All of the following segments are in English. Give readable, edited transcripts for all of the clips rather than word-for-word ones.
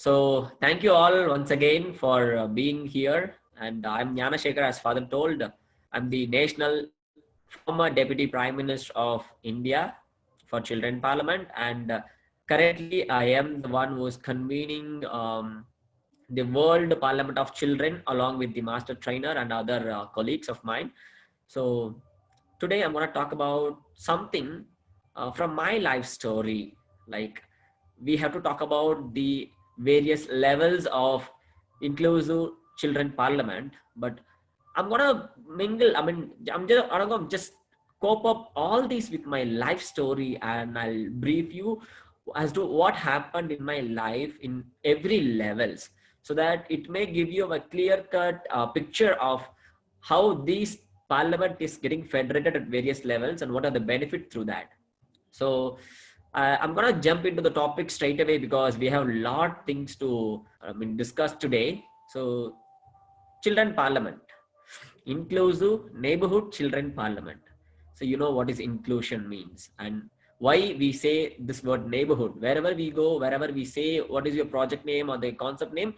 So thank you all once again for being here. And I'm Gnanasekher, as Father told. I'm the national former Deputy Prime Minister of India for Children Parliament. And currently I am the one who is convening the World Parliament of Children along with the Master Trainer and other colleagues of mine. So today I'm going to talk about something from my life story. Like, we have to talk about the various levels of inclusive children parliament, but I'm gonna mingle. I'm gonna just cope up all these with my life story, and I'll brief you as to what happened in my life in every levels, so that it may give you a clear cut picture of how these parliament is getting federated at various levels and what are the benefits through that. So I'm gonna jump into the topic straight away because we have a lot things to discuss today. So, children parliament, inclusive neighborhood children parliament. So you know what is inclusion means and why we say this word neighborhood. Wherever we go, wherever we say what is your project name or the concept name,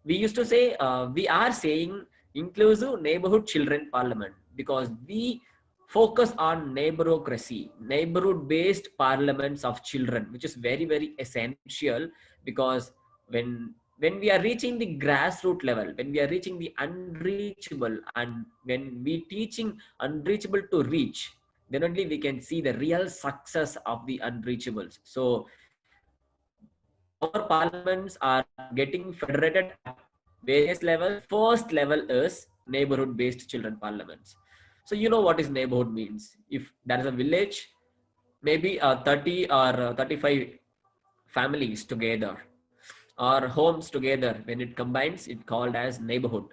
we used to say we are saying inclusive neighborhood children parliament because we focus on neighborocracy, neighborhood based parliaments of children, which is very, very essential because when we are reaching the grassroots level, when we are reaching the unreachable, and when we teaching unreachable to reach, then only we can see the real success of the unreachables. So our parliaments are getting federated at various levels. First level is neighborhood based children parliaments. So you know what is neighborhood means. If there is a village, maybe 30 or 35 families together or homes together, when it combines, it called as neighborhood.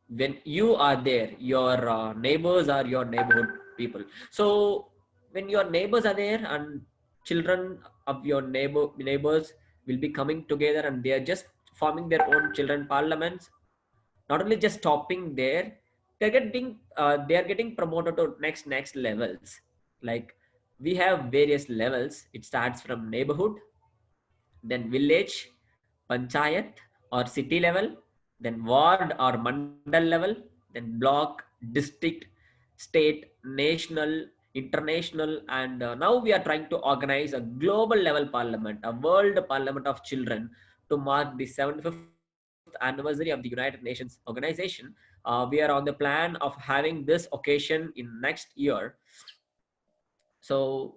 When you are there, your neighbors are your neighborhood people. So when your neighbors are there and children of your neighbors will be coming together and they are just forming their own children parliaments, not only just stopping there, they are getting promoted to next levels. Like, we have various levels. It starts from neighborhood, then village, panchayat or city level, then ward or mandal level, then block, district, state, national, international, and now we are trying to organize a global level parliament, a world parliament of children, to mark the 75th anniversary of the United Nations organization. We are on the plan of having this occasion in next year. So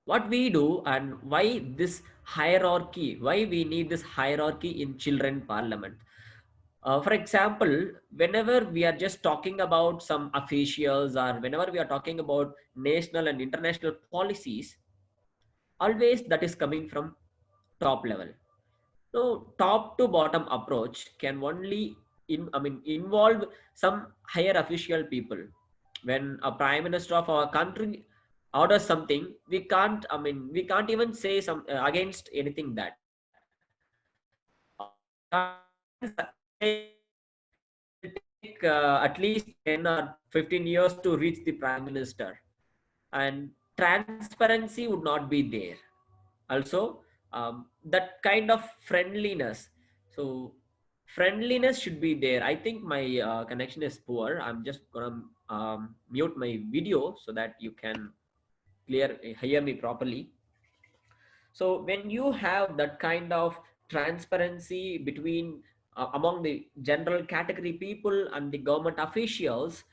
what we do and why this hierarchy, why we need this hierarchy in children parliament. For example, whenever we are just talking about some officials or whenever we are talking about national and international policies, always that is coming from top level. So top to bottom approach can only involve some higher official people. When a prime minister of our country orders something, we can't even say some against anything that. It will take at least 10 or 15 years to reach the prime minister, and transparency would not be there. Also, that kind of friendliness. So friendliness should be there. I think my connection is poor. I'm just gonna mute my video so that you can hear me properly. So when you have that kind of transparency between among the general category people and the government officials,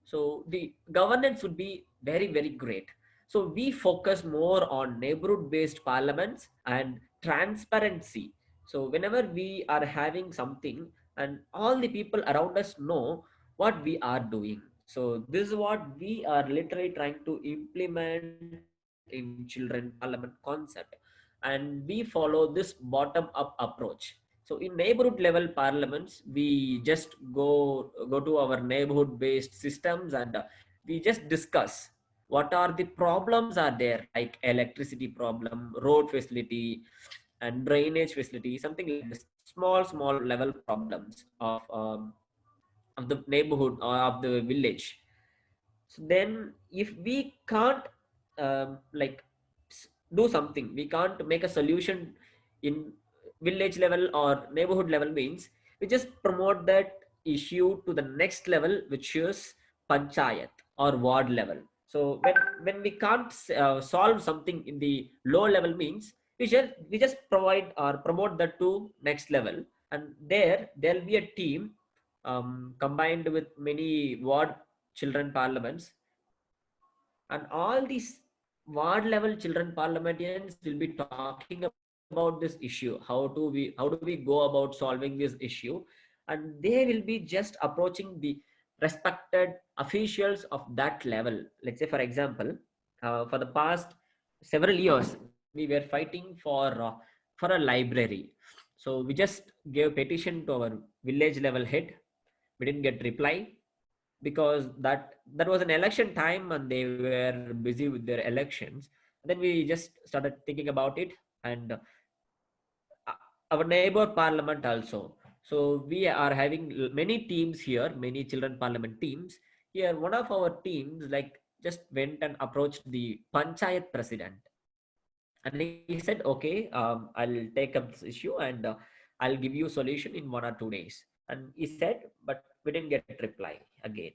so the governance would be very, very great. So we focus more on neighborhood based parliaments and transparency. So whenever we are having something and all the people around us know what we are doing. So this is what we are literally trying to implement in children parliament concept, and we follow this bottom up approach. So in neighborhood level parliaments, we just go to our neighborhood based systems, and we just discuss what are the problems are there, like electricity problem, road facility, and drainage facility, something like this. Small level problems of the neighborhood or of the village. So then if we can't like do something, we can't make a solution in village level or neighborhood level means we just promote that issue to the next level, which is panchayat or ward level. So when we can't solve something in the low level means we just provide or promote that to next level, and there'll be a team combined with many ward children parliaments, and all these ward level children parliamentarians will be talking about this issue. How do we go about solving this issue, and they will be just approaching the respected officials of that level. Let's say, for example, for the past several years we were fighting for a library. So we just gave petition to our village level head. We didn't get reply because that was an election time and they were busy with their elections. Then we just started thinking about it, and our neighbor parliament also. So we are having many teams here, many children parliament teams here. One of our teams like just went and approached the panchayat president, and he said, okay, I'll take up this issue, and I'll give you solution in 1 or 2 days. And he said, but we didn't get reply again.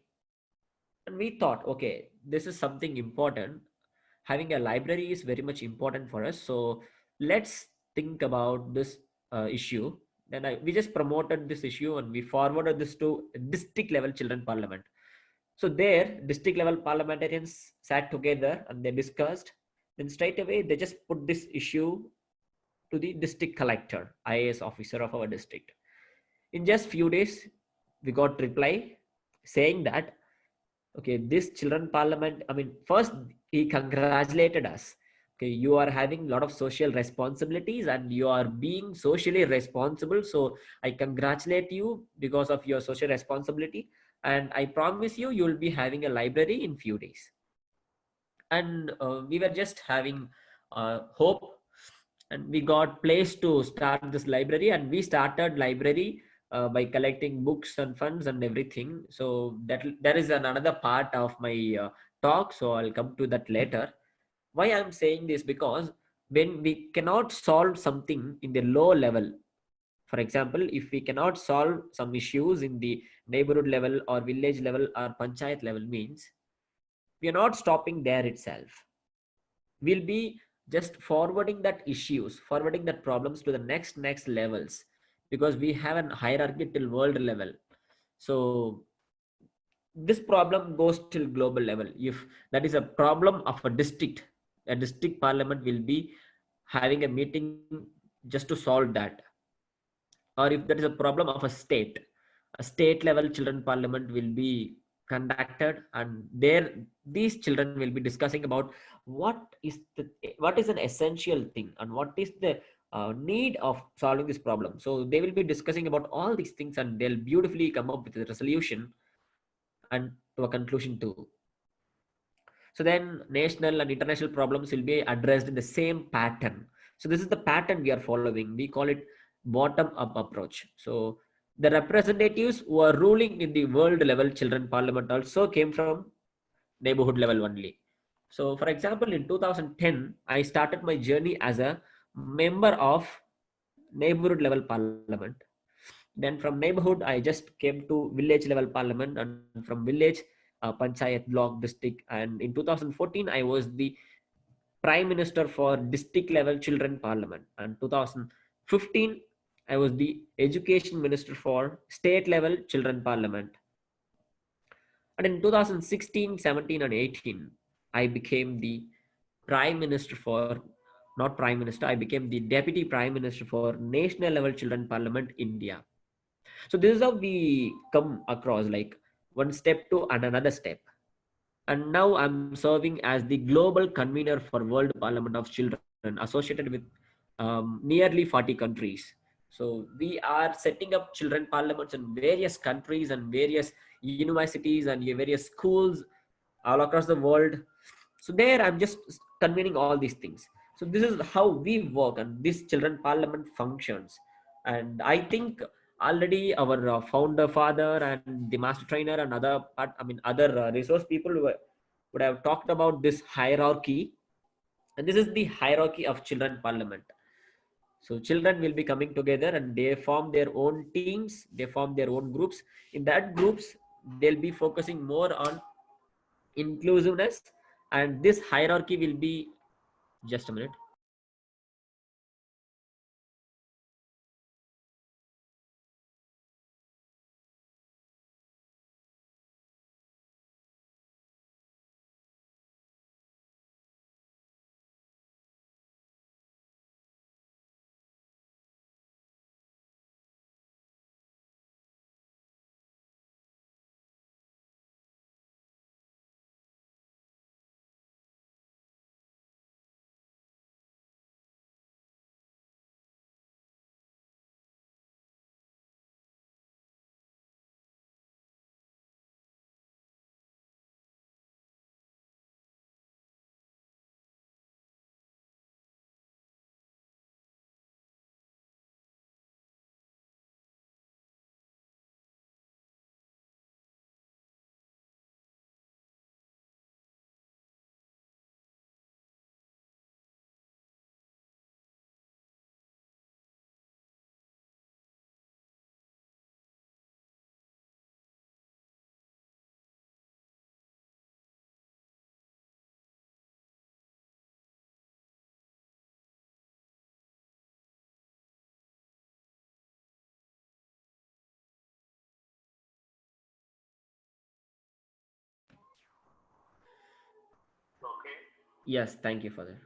And we thought, okay, this is something important. Having a library is very much important for us. So let's think about this issue. Then we just promoted this issue and we forwarded this to district level children parliament. So there, district level parliamentarians sat together and they discussed. Then straight away, they just put this issue to the district collector, IAS officer of our district. In just few days, we got reply saying that, okay, this children parliament, I mean, first he congratulated us. Okay, you are having a lot of social responsibilities and you are being socially responsible. So I congratulate you because of your social responsibility. And I promise you, you will be having a library in few days. And we were just having hope, and we got place to start this library, and we started library by collecting books and funds and everything. So that is another part of my talk, so I'll come to that later. Why I'm saying this, because when we cannot solve something in the low level, for example, if we cannot solve some issues in the neighborhood level or village level or panchayat level means, we are not stopping there itself. We'll be just forwarding that issues, forwarding that problems to the next levels, because we have an hierarchy till world level. So this problem goes till global level. If that is a problem of a district parliament will be having a meeting just to solve that. Or if that is a problem of a state level children parliament will be conducted, and there these children will be discussing about what is an essential thing and what is the need of solving this problem. So they will be discussing about all these things, and they'll beautifully come up with a resolution and to a conclusion too. So then national and international problems will be addressed in the same pattern. So this is the pattern we are following. We call it bottom up approach. So the representatives who are ruling in the world level children parliament also came from neighborhood level only. So for example, in 2010, I started my journey as a member of neighborhood level parliament. Then from neighborhood, I just came to village level parliament, and from village, panchayat, block, district. And in 2014, I was the prime minister for district level children parliament. And 2015, I was the education minister for state level children parliament. And in 2016, 17, and 18, I became the prime minister for, not prime minister, I became the deputy prime minister for national level children parliament India. So this is how we come across, like one step to another step. And now I'm serving as the global convener for World Parliament of Children, associated with nearly 40 countries. So we are setting up children parliaments in various countries and various universities and various schools all across the world. So there I'm just convening all these things. So this is how we work, and this children parliament functions. And I think already our founder father and the master trainer and other resource people would have talked about this hierarchy. And this is the hierarchy of children parliament. So children will be coming together and they form their own teams, they form their own groups. In that groups, they'll be focusing more on inclusiveness, and this hierarchy will be, just a minute. Yes, thank you for that.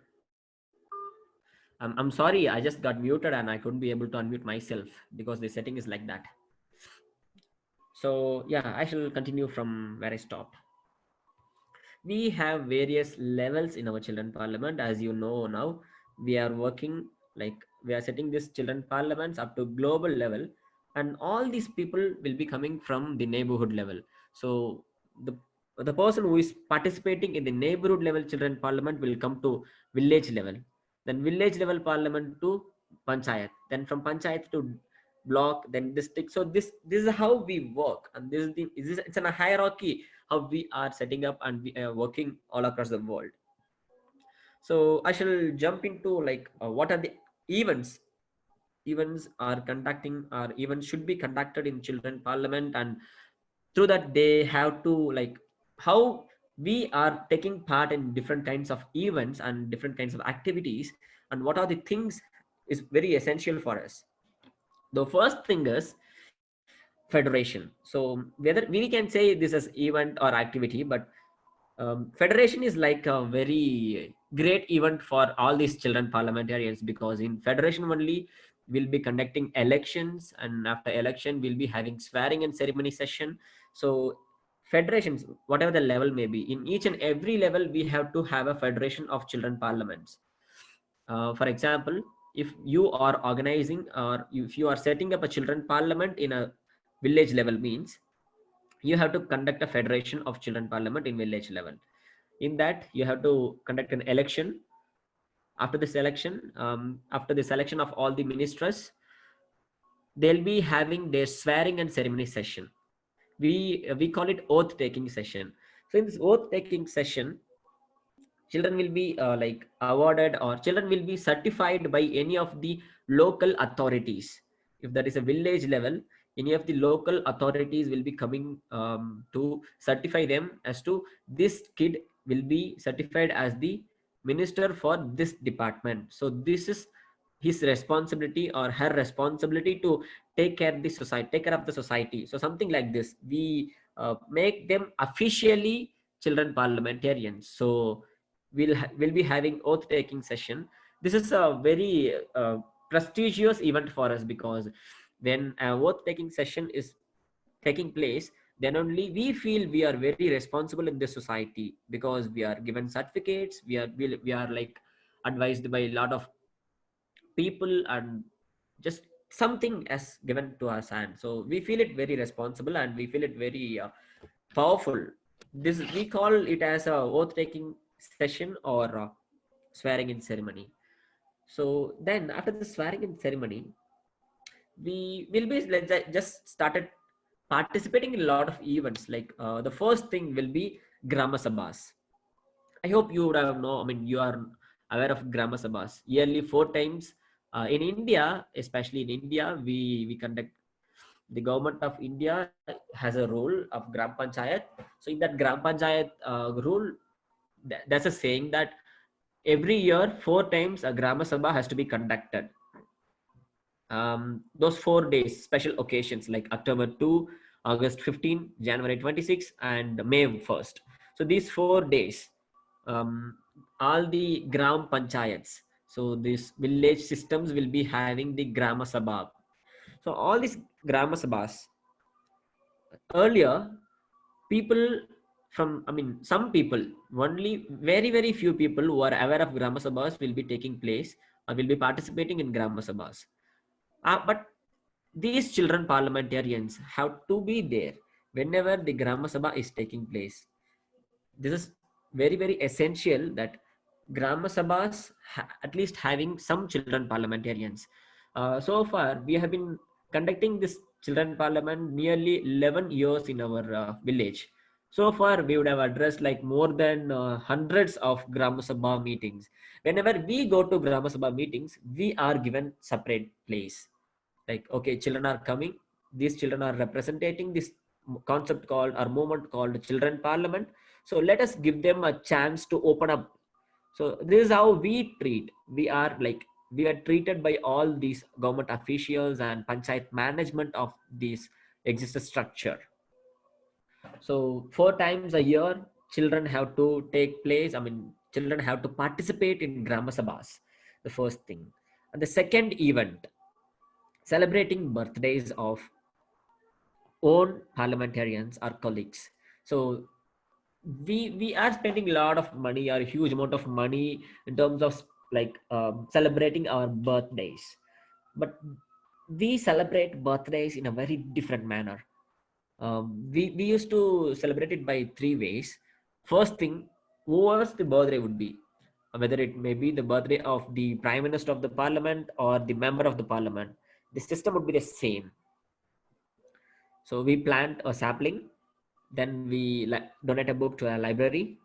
I'm sorry, I just got muted and I couldn't be able to unmute myself because the setting is like that. So yeah, I shall continue from where I stopped. We have various levels in our children parliament. As you know now, we are working, like we are setting this children parliaments up to global level, and all these people will be coming from the neighborhood level. So the person who is participating in the neighborhood level children parliament will come to village level, then village level parliament to panchayat, then from panchayat to block, then district. So this is how we work, and it's in a hierarchy how we are setting up and we are working all across the world. So I shall jump into like what are the events. Events are conducting, or events should be conducted in children parliament, and through that they have to like how we are taking part in different kinds of events and different kinds of activities, and what are the things is very essential for us. The first thing is federation. So whether we can say this as event or activity, but federation is like a very great event for all these children parliamentarians, because in federation only we'll be conducting elections, and after election we'll be having swearing and ceremony session. So federations, whatever the level may be, in each and every level we have to have a federation of children parliaments. For example, if you are organizing, or if you are setting up a children parliament in a village level, means you have to conduct a federation of children parliament in village level. In that you have to conduct an election. After this election, after the selection of all the ministers, they'll be having their swearing and ceremony session. We call it oath taking session. So in this oath taking session, children will be like awarded, or children will be certified by any of the local authorities. If that is a village level, any of the local authorities will be coming to certify them as to this kid will be certified as the minister for this department. So this is his responsibility or her responsibility to take care of the society. So something like this, we make them officially children parliamentarians. So we'll be having oath taking session. This is a very prestigious event for us, because when a oath taking session is taking place, then only we feel we are very responsible in this society, because we are given certificates, we are like advised by a lot of people, and just something as given to us, and so we feel it very responsible and we feel it very powerful. This we call it as a oath taking session, or swearing in ceremony. So then after the swearing in ceremony, we will be just started participating in a lot of events. Like the first thing will be grama sabhas. I hope you would have know, I mean, you are aware of grama sabhas. Yearly 4 times In India, especially in India, we conduct, the government of India has a rule of Gram Panchayat. So in that Gram Panchayat rule, there's a saying that every year 4 times a Grama Sabha has to be conducted. Those 4 days, special occasions like October 2, August 15, January 26, and May 1st. So these 4 days, um, all the Gram Panchayats, so these village systems will be having the Grama Sabha. So all these Grama Sabhas, earlier, people from, I mean, some people, only very, very few people who are aware of Grama Sabhas will be taking place or will be participating in Grama Sabhas. But these children parliamentarians have to be there whenever the Grama Sabha is taking place. This is very, very essential that Grama Sabhas at least having some children parliamentarians. So far, we have been conducting this children parliament nearly 11 years in our village. So far, we would have addressed like more than hundreds of Grama Sabha meetings. Whenever we go to Grama Sabha meetings, we are given separate place. Like, okay, children are coming. These children are representing this concept called or movement called children parliament. So let us give them a chance to open up. So this is how we treat. We are treated by all these government officials and panchayat management of this existing structure. So 4 times a year, children have to take place. I mean, children have to participate in Grama Sabhas. The first thing, and the second event, celebrating birthdays of own parliamentarians or colleagues. So we are spending a lot of money or a huge amount of money in terms of like celebrating our birthdays, but we celebrate birthdays in a very different manner. We used to celebrate it by 3 ways. First thing, whoever's the birthday would be, whether it may be the birthday of the prime minister of the parliament or the member of the parliament, the system would be the same. So we plant a sapling, then we donate a book to a library,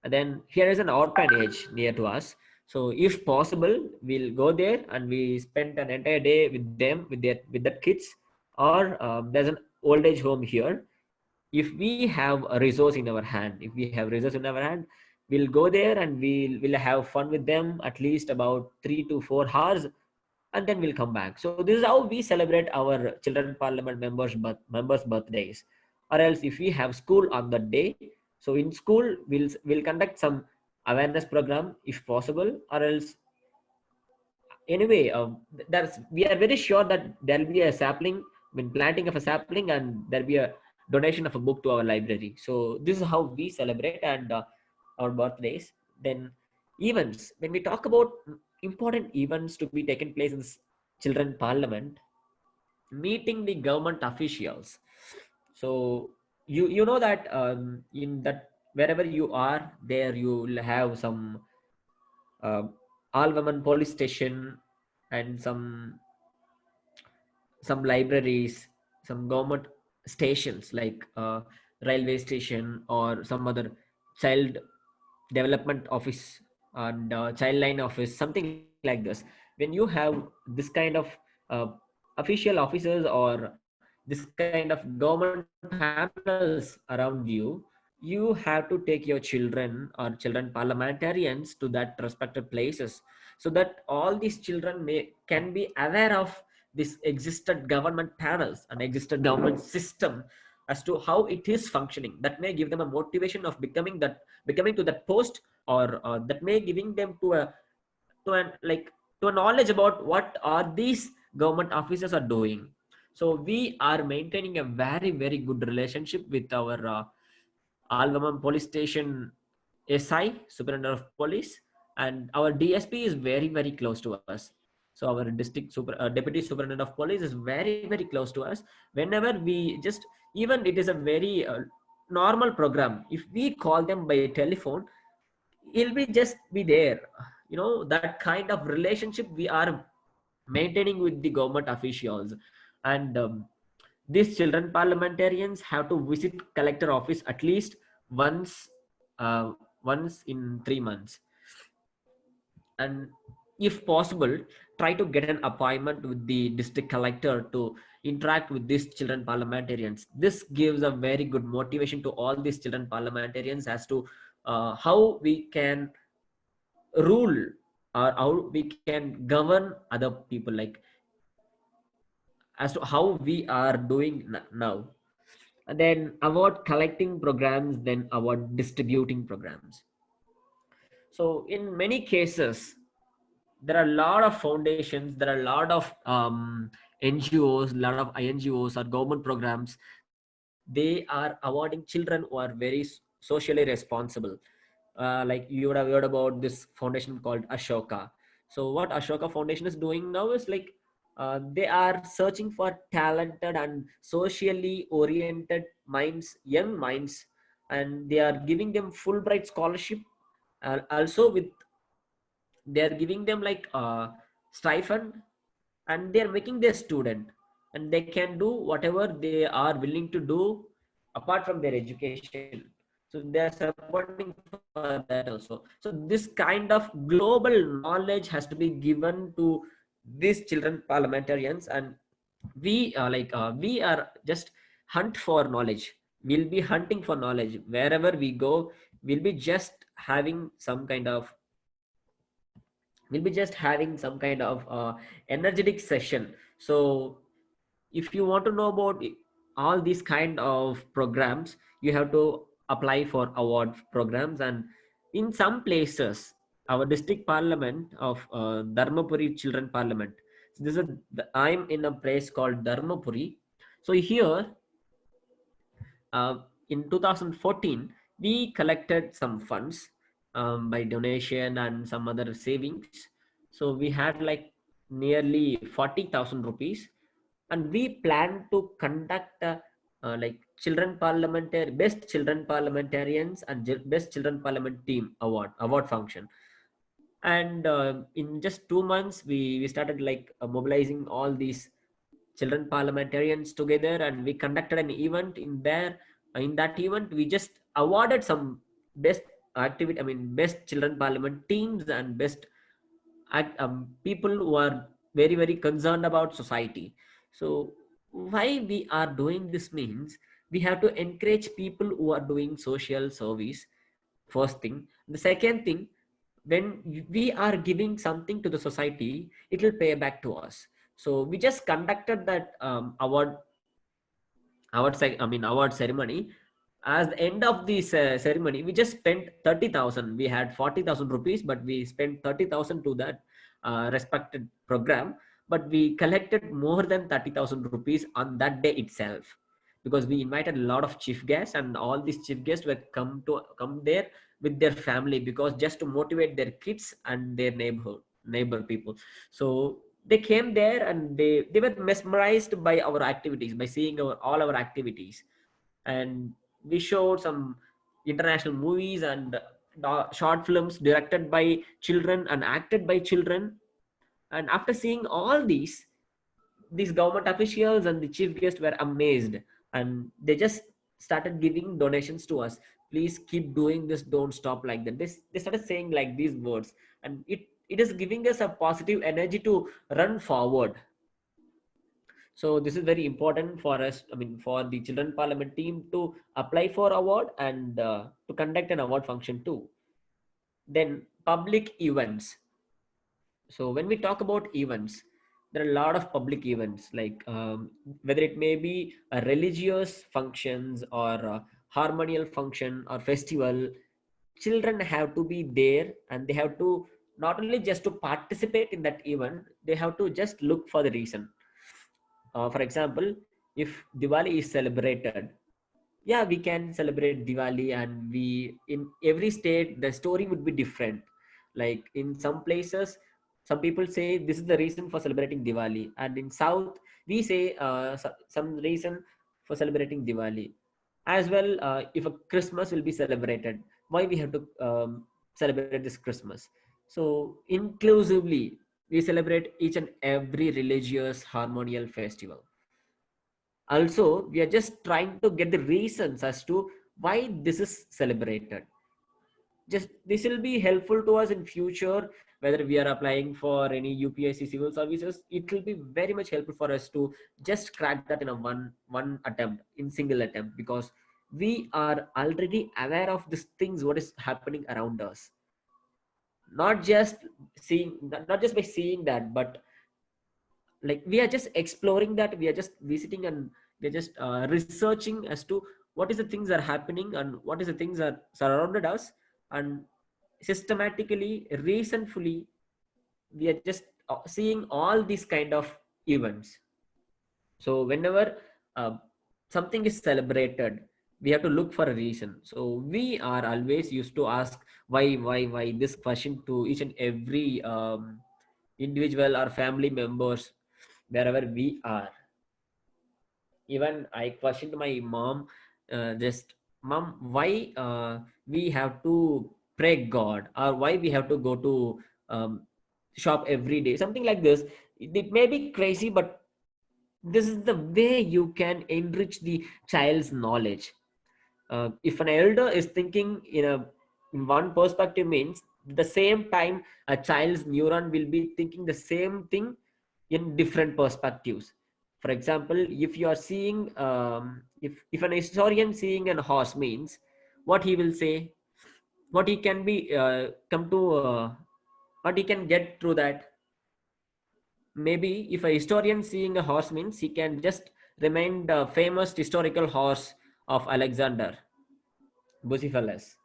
and then here is an orphanage near to us. So if possible, we'll go there and we spend an entire day with them, with the kids. Or there's an old age home here. If we have a resource in our hand, if we have resource in our hand, we'll go there and we'll have fun with them at least about 3 to 4 hours, and then we'll come back. So this is how we celebrate our children parliament members birthdays. Or else if we have school on that day, so in school we'll conduct some awareness program if possible. Or else anyway, that's, we are very sure that there'll be a sapling, when planting of a sapling, and there'll be a donation of a book to our library. So this is how we celebrate and our birthdays. Then events, when we talk about important events to be taken place in this children parliament, meeting the government officials. So you know that in that, wherever you are there, you will have some uh, all women police station and some libraries, some government stations like railway station or some other child development office and child line office, something like this. When you have this kind of uh, official officers or this kind of government panels around you have to take your children or children parliamentarians to that respected places, so that all these children can be aware of this existed government panels and existed government system as to how it is functioning. That may give them a motivation of becoming to that post, or that may giving them to an like to a knowledge about what are these government officers are doing. So we are maintaining a very, very good relationship with our Alvamam police station SI, superintendent of police, and our DSP is very, very close to us. So our deputy superintendent of police is very, very close to us. Whenever we just, even it is a very normal program, if we call them by telephone, he'll be just be there. That kind of relationship we are maintaining with the government officials. And these children parliamentarians have to visit collector office at least once uh, once in 3 months. And if possible, try to get an appointment with the district collector to interact with these children parliamentarians. This gives a very good motivation to all these children parliamentarians as to how we can rule or how we can govern other people, like as to how we are doing now. And then award collecting programs, then award distributing programs. So in many cases, there are a lot of foundations, there are a lot of NGOs, a lot of INGOs or government programs. They are awarding children who are very socially responsible. Like you would have heard about this foundation called Ashoka. So what Ashoka Foundation is doing now is like they are searching for talented and socially oriented minds, young minds, and they are giving them Fulbright scholarship. Also with, they are giving them like a stipend, and they are making their student, and they can do whatever they are willing to do apart from their education. So they are supporting for that also. So this kind of global knowledge has to be given to these children parliamentarians, and we are just hunt for knowledge. We'll be hunting for knowledge wherever we go. We'll be just having some kind of, energetic session. So if you want to know about all these kind of programs, you have to apply for award programs. And in some places, our district parliament of Dharmapuri children parliament, so this is I'm in a place called Dharmapuri. So here, in 2014, we collected some funds by donation and some other savings. So we had like nearly 40,000 rupees, and we planned to conduct like best children parliamentarians and best children parliament team award function. And in just 2 months, we started like mobilizing all these children parliamentarians together, and we conducted an event in there. In that event, we just awarded some best activity, I mean best children parliament teams and best people who are very very concerned about society. So why we are doing this means, we have to encourage people who are doing social service, first thing. The second thing, when we are giving something to the society, it will pay back to us. So we just conducted that award ceremony. As the end of this ceremony, we just spent 30,000. We had 40,000 rupees, but we spent 30,000 to that respected program. But we collected more than 30,000 rupees on that day itself, because we invited a lot of chief guests, and all these chief guests were come there with their family, because just to motivate their kids and their neighbor people. So they came there, and they were mesmerized by our activities, by seeing all our activities. And we showed some international movies and short films directed by children and acted by children. And after seeing all these government officials and the chief guest were amazed, and they just started giving donations to us. Please keep doing this, don't stop like that. They started saying like these words, and it is giving us a positive energy to run forward. So this is very important for us, I mean for the children parliament team to apply for award, and to conduct an award function too. Then public events. So when we talk about events, there are a lot of public events, like whether it may be a religious functions or a harmonial function or festival. Children have to be there, and they have to not only just to participate in that event, they have to just look for the reason. For example, if Diwali is celebrated, yeah, we can celebrate Diwali, and we, in every state the story would be different. Like in some places, some people say this is the reason for celebrating Diwali, and in south we say some reason for celebrating Diwali as well. If a Christmas will be celebrated, why we have to celebrate this Christmas? So inclusively, we celebrate each and every religious harmonial festival. Also, we are just trying to get the reasons as to why this is celebrated. just this will be helpful to us in future, whether we are applying for any UPSC civil services. It will be very much helpful for us to just crack that in a one attempt, in single attempt, because we are already aware of these things, what is happening around us. Not just not just by seeing that, but like we are just exploring that, we are just visiting, and we are just researching as to what is the things are happening and what is the things are surrounded us, and systematically, recently, we are just seeing all these kind of events. So whenever uh, something is celebrated, we have to look for a reason. So we are always used to ask why this question to each and every individual or family members wherever we are. Even I questioned my mom, just, mom, why we have to pray God, or why we have to go to shop every day, something like this. It may be crazy, but this is the way you can enrich the child's knowledge. If an elder is thinking in one perspective, means the same time a child's neuron will be thinking the same thing in different perspectives. For example, if you are seeing if an historian seeing an horse, means what he will say, what he can be come to what he can get through that. Maybe if a historian seeing a horse, means he can just remind the famous historical horse of Alexander, Bucephalus.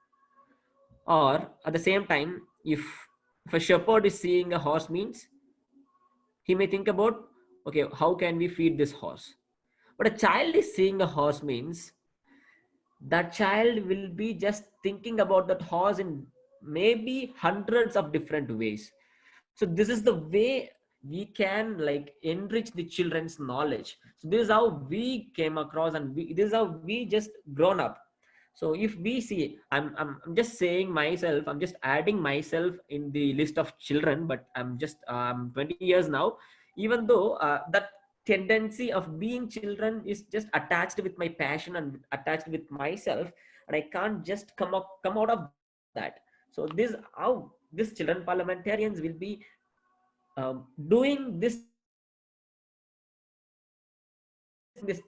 Or at the same time, if a shepherd is seeing a horse, means he may think about, okay, how can we feed this horse? But a child is seeing a horse, means that child will be just thinking about that horse in maybe hundreds of different ways. So this is the way we can like enrich the children's knowledge. So this is how we came across, and this is how we just grown up. So if we see, I'm just saying myself, I'm just adding myself in the list of children, but I'm just 20 years now. Even though that tendency of being children is just attached with my passion and attached with myself, and I can't just come out of that. So this how this children parliamentarians will be doing this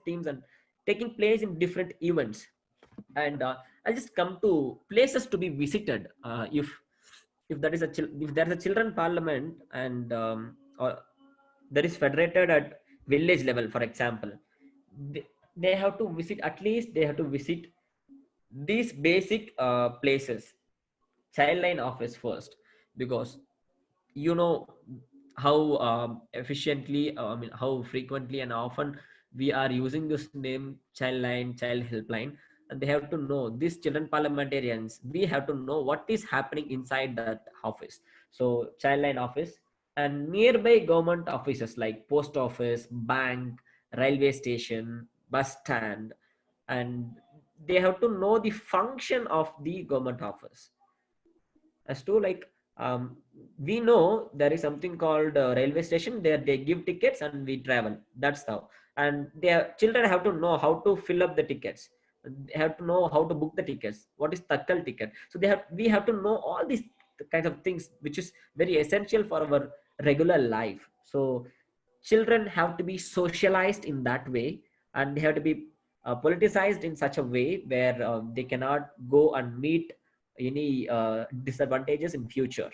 things and taking place in different events. And I'll just come to places to be visited. If if that is if there is a children parliament, and or that is federated at village level, for example, they, they have to visit, at least they have to visit these basic places, child line office first, because you know how efficiently I mean how frequently and often we are using this name, child line, child helpline. And they have to know, these children parliamentarians, we have to know what is happening inside that office. So child line office and nearby government offices like post office, bank, railway station, bus stand. And they have to know the function of the government office, as to like we know there is something called railway station, there they give tickets and we travel, that's how. And their children have to know how to fill up the tickets, they have to know how to book the tickets, what is takkal ticket. So we have to know all these kinds of things, which is very essential for our regular life. So children have to be socialized in that way, and they have to be politicized in such a way where they cannot go and meet any disadvantages in future.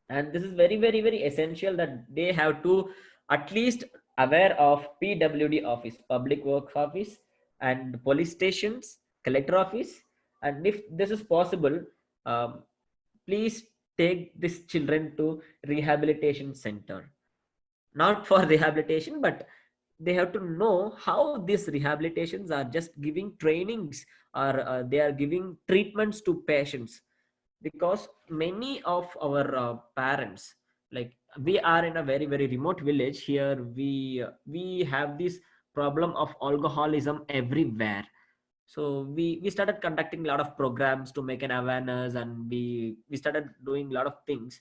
And this is very very very essential that they have to at least aware of PWD office, public works office, and police stations, collector office. And if this is possible, um, please take these children to rehabilitation center, not for rehabilitation, but they have to know how these rehabilitations are just giving trainings, or they are giving treatments to patients. Because many of our parents, like we are in a very very remote village here, we have this problem of alcoholism everywhere. So we started conducting a lot of programs to make an awareness, and we started doing a lot of things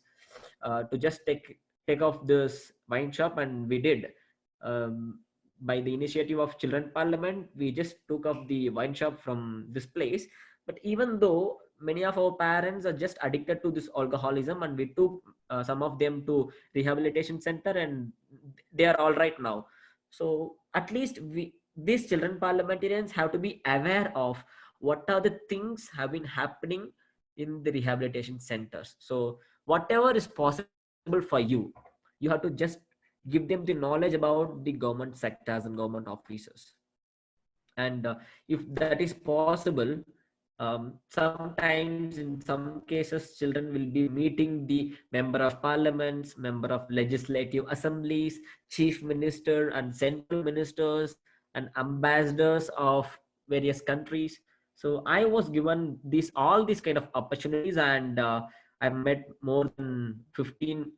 to just take off this wine shop. And we did, by the initiative of children parliament, we just took off the wine shop from this place. But even though many of our parents are just addicted to this alcoholism, and we took some of them to rehabilitation center, and they are all right now. So at least these children parliamentarians have to be aware of what are the things have been happening in the rehabilitation centers. So whatever is possible for you have to just give them the knowledge about the government sectors and government offices. And if that is possible, sometimes in some cases children will be meeting the member of parliaments, member of legislative assemblies, chief minister and central ministers and ambassadors of various countries. So I was given these all these kind of opportunities, and I met more than 15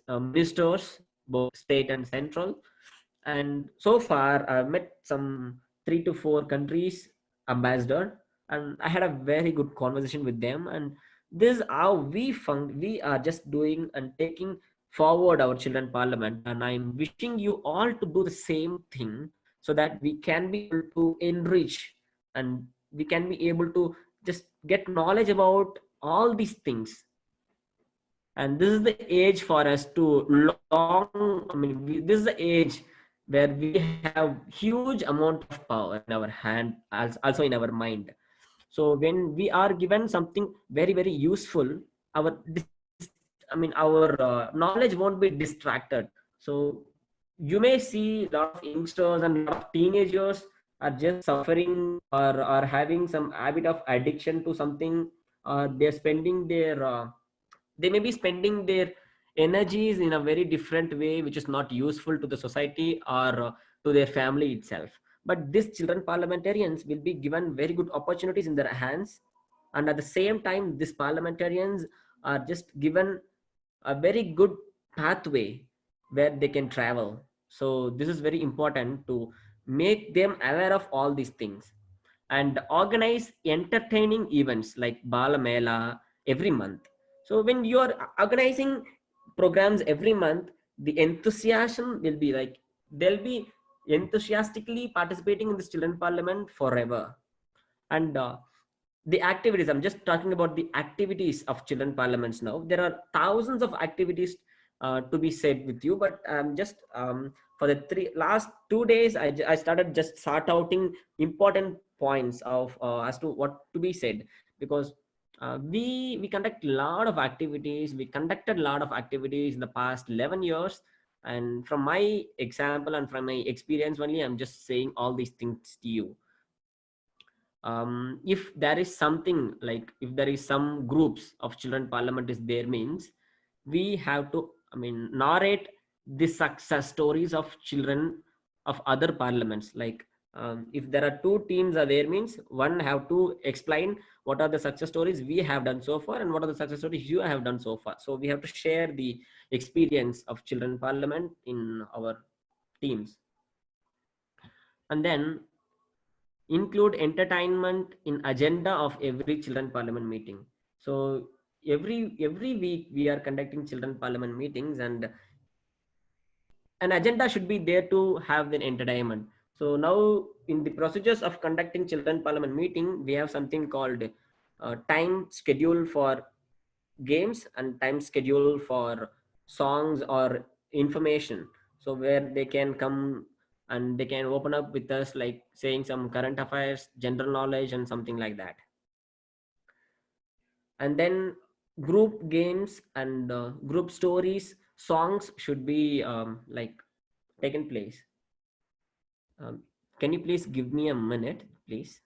ministers, both state and central. And so far I've met some 3 to 4 countries ambassador, and I had a very good conversation with them. And this is how we are just doing and taking forward our children parliament, and I'm wishing you all to do the same thing, so that we can be able to enrich, and we can be able to just get knowledge about all these things. And this is the age for us to this is the age where we have huge amount of power in our hand, also in our mind. So when we are given something very very useful, our our knowledge won't be distracted. So you may see a lot of youngsters and a lot of teenagers are just suffering, or are having some habit of addiction to something, or they're spending their they may be spending their energies in a very different way, which is not useful to the society or to their family itself. But these children parliamentarians will be given very good opportunities in their hands, and at the same time these parliamentarians are just given a very good pathway where they can travel. So this is very important to make them aware of all these things, and organize entertaining events like Bala Mela every month. So when you are organizing programs every month, the enthusiasm will be like, they'll be enthusiastically participating in this children parliament forever. And the activities, I'm just talking about the activities of children parliaments. Now there are thousands of activities to be said with you, but just for the last 2 days I started just sort outing important points of as to what to be said. Because we conduct a lot of activities, we conducted a lot of activities in the past 11 years. And from my example and from my experience only, I'm just saying all these things to you. If there is something like, if there is some groups of children parliament is there, means we have to narrate the success stories of children of other parliaments. Like if there are two teams are there, means one have to explain what are the success stories we have done so far, and what are the success stories you have done so far. So we have to share the experience of children parliament in our teams. And then include entertainment in agenda of every children parliament meeting. So every week we are conducting children parliament meetings, and an agenda should be there to have an entertainment. So now in the procedures of conducting children parliament meeting, we have something called time schedule for games and time schedule for songs or information. So where they can come and they can open up with us, like saying some current affairs, general knowledge and something like that. And then group games and group stories, songs should be like taken place. um, can you please give me a minute, please?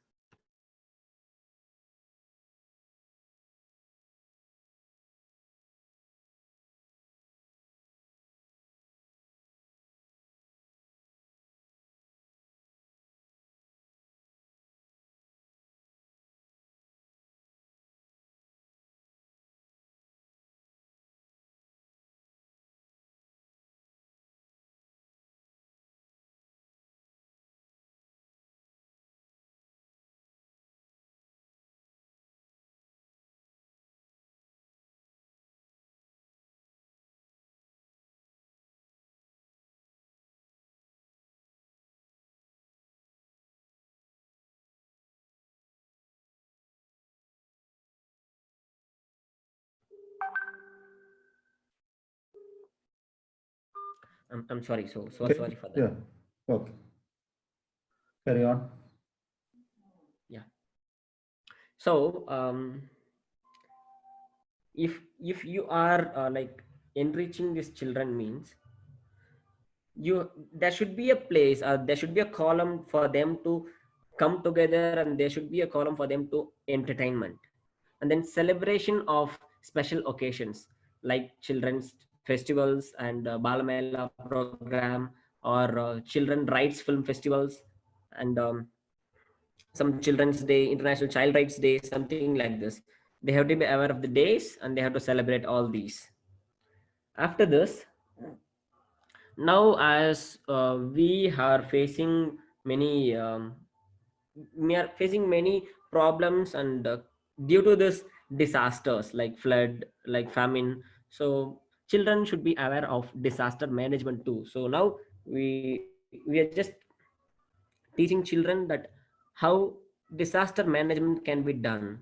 I'm sorry. So Okay. sorry for that. Yeah. Okay. Carry on. Yeah. So if you are like enriching these children means you there should be a place, there should be a column for them to come together, and there should be a column for them to entertainment, and then celebration of special occasions like children's festivals and balamela program, or children rights film festivals, and some children's day, international child rights day, something like this. They have to be aware of the days and they have to celebrate all these. After this, now as we are facing many we are facing many problems, and due to this disasters like flood, like famine, so children should be aware of disaster management too. So now we are just teaching children that how disaster management can be done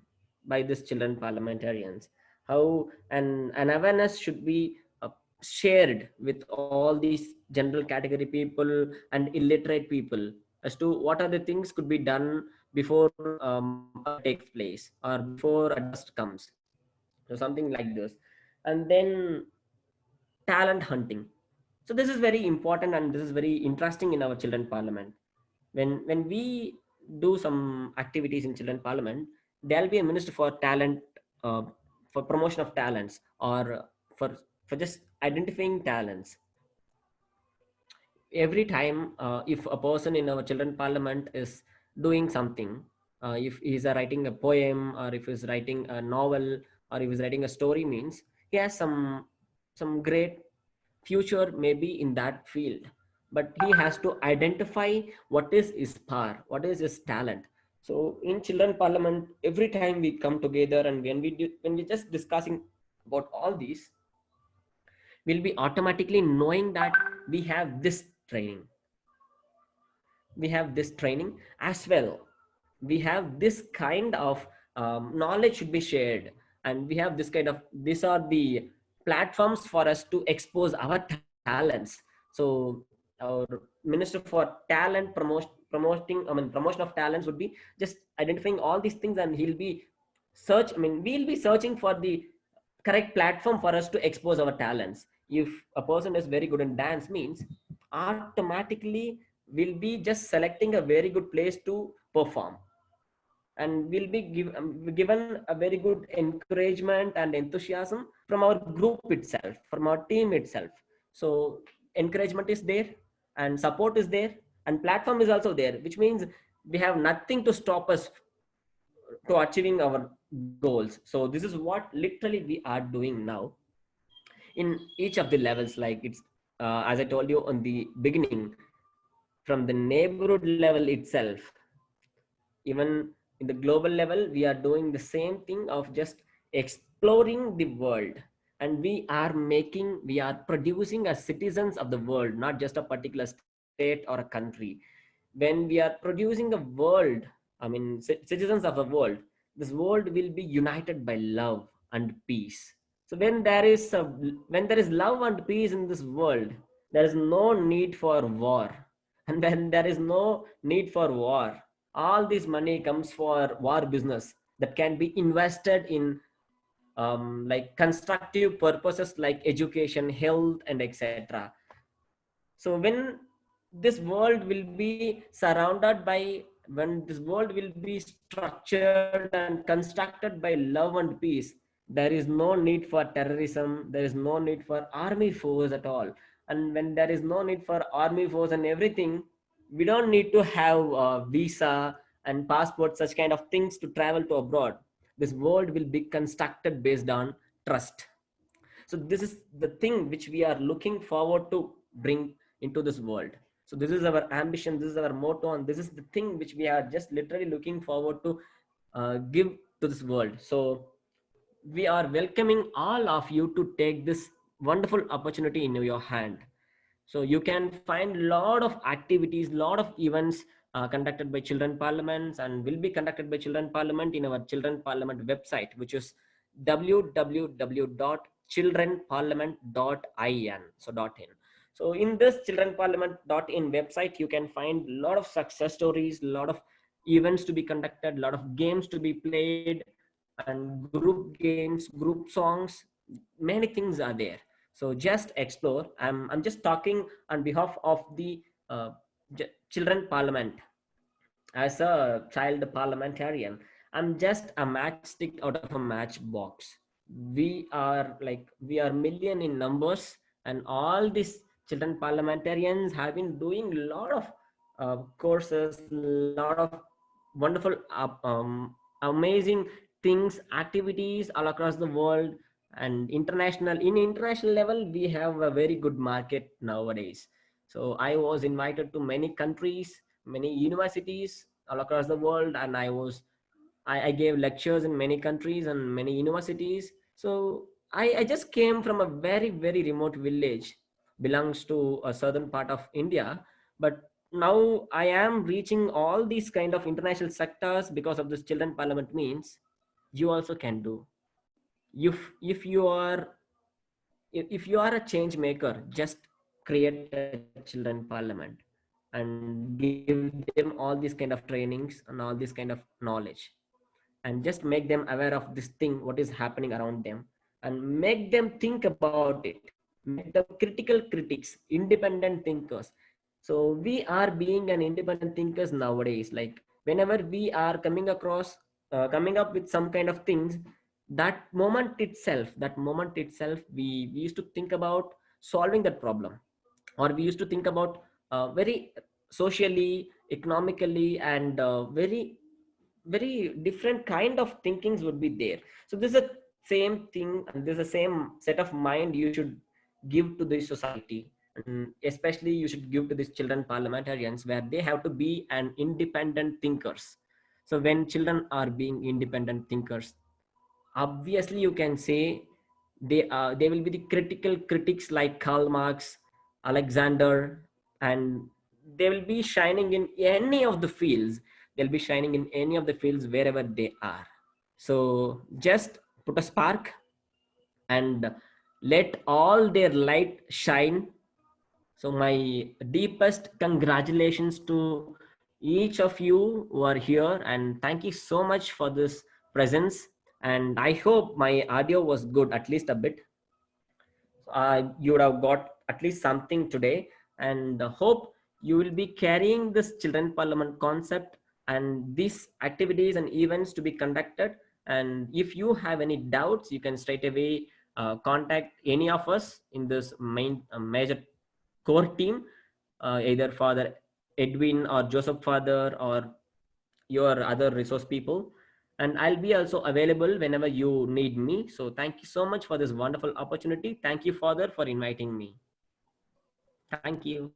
by these children parliamentarians, how an awareness should be shared with all these general category people and illiterate people as to what are the things could be done before a flood takes place or before a dust comes. So something like this. And then talent hunting. So this is very important and this is very interesting in our children parliament. When we do some activities in children parliament, there'll be a minister for talent, uh, for promotion of talents, or for for just identifying talents. Every time if a person in our children parliament is doing something, if he's writing a poem, or if he's writing a novel, or if he's writing a story, means he has some great future maybe in that field, but he has to identify what is his power, what is his talent. So in children parliament, every time we come together and when we just discussing about all these, we'll be automatically knowing that we have this training, we have this training as well, we have this kind of knowledge should be shared, and we have this kind of, these are the platforms for us to expose our talents. So our minister for talent promoting, I mean promotion of talents would be just identifying all these things, and he'll be search, I mean we'll be searching for the correct platform for us to expose our talents. If a person is very good in dance means, automatically we'll be just selecting a very good place to perform, and we'll be given a very good encouragement and enthusiasm from our group itself, from our team itself. So encouragement is there, and support is there, and platform is also there, which means we have nothing to stop us to achieving our goals. So this is what literally we are doing now in each of the levels. Like it's as I told you on the beginning, from the neighborhood level itself, even in the global level, we are doing the same thing of just exploring the world, and we are producing as citizens of the world, not just a particular state or a country. When we are producing a world, I mean citizens of the world, this world will be united by love and peace. So when there is love and peace in this world, there is no need for war. And when there is no need for war, all this money comes for war business that can be invested in like constructive purposes like education, health, and etc. So this world will be surrounded by, when this world will be structured and constructed by love and peace, there is no need for terrorism, there is no need for army force at all. And when there is no need for army force and everything, we don't need to have visa and passport, such kind of things to travel to abroad. This world will be constructed based on trust. So this is the thing which we are looking forward to bring into this world. So this is our ambition, this is our motto, and this is the thing which we are just literally looking forward to give to this world. So we are welcoming all of you to take this wonderful opportunity in your hand. So you can find a lot of activities, lot of events conducted by children parliaments, and will be conducted by children parliament in our children parliament website, which is www.childrenparliament.in. So .in. So in this childrenparliament.in website, you can find a lot of success stories, a lot of events to be conducted, a lot of games to be played, and group games, group songs, many things are there. So just explore. I'm just talking on behalf of the uh, children parliament. As a child parliamentarian, I'm just a matchstick out of a matchbox. We are million in numbers, and all these children parliamentarians have been doing a lot of courses, a lot of wonderful amazing things, activities all across the world. And international level, we have a very good market nowadays. So I was invited to many countries, many universities all across the world, and I gave lectures in many countries and many universities. So I just came from a very, very remote village, belongs to a southern part of India. But now I am reaching all these kind of international sectors because of this children parliament. Means you also can do. If you are, if you are a change maker, just create a children parliament and give them all these kind of trainings and all this kind of knowledge, and just make them aware of this thing what is happening around them, and make them think about it, make them critical critics, independent thinkers. So we are being an independent thinkers nowadays. Like whenever we are coming up with some kind of things, that moment itself, we used to think about solving that problem, or we used to think about very socially, economically, and very different kind of thinkings would be there. So this is a same thing, and this is the same set of mind you should give to the society, and especially you should give to these children parliamentarians, where they have to be an independent thinkers. So when children are being independent thinkers, obviously you can say they will be the critical critics like Karl Marx, Alexander, and they will be shining in any of the fields. They'll be shining in any of the fields wherever they are. So just put a spark and let all their light shine. So my deepest congratulations to each of you who are here, and thank you so much for this presence. And I hope my audio was good, at least a bit. You would have got at least something today, and hope you will be carrying this children parliament concept and these activities and events to be conducted. And if you have any doubts, you can straight away contact any of us in this main major core team, either Father Edwin or Joseph Father or your other resource people. And I'll be also available whenever you need me. So thank you so much for this wonderful opportunity. Thank you, Father, for inviting me. Thank you.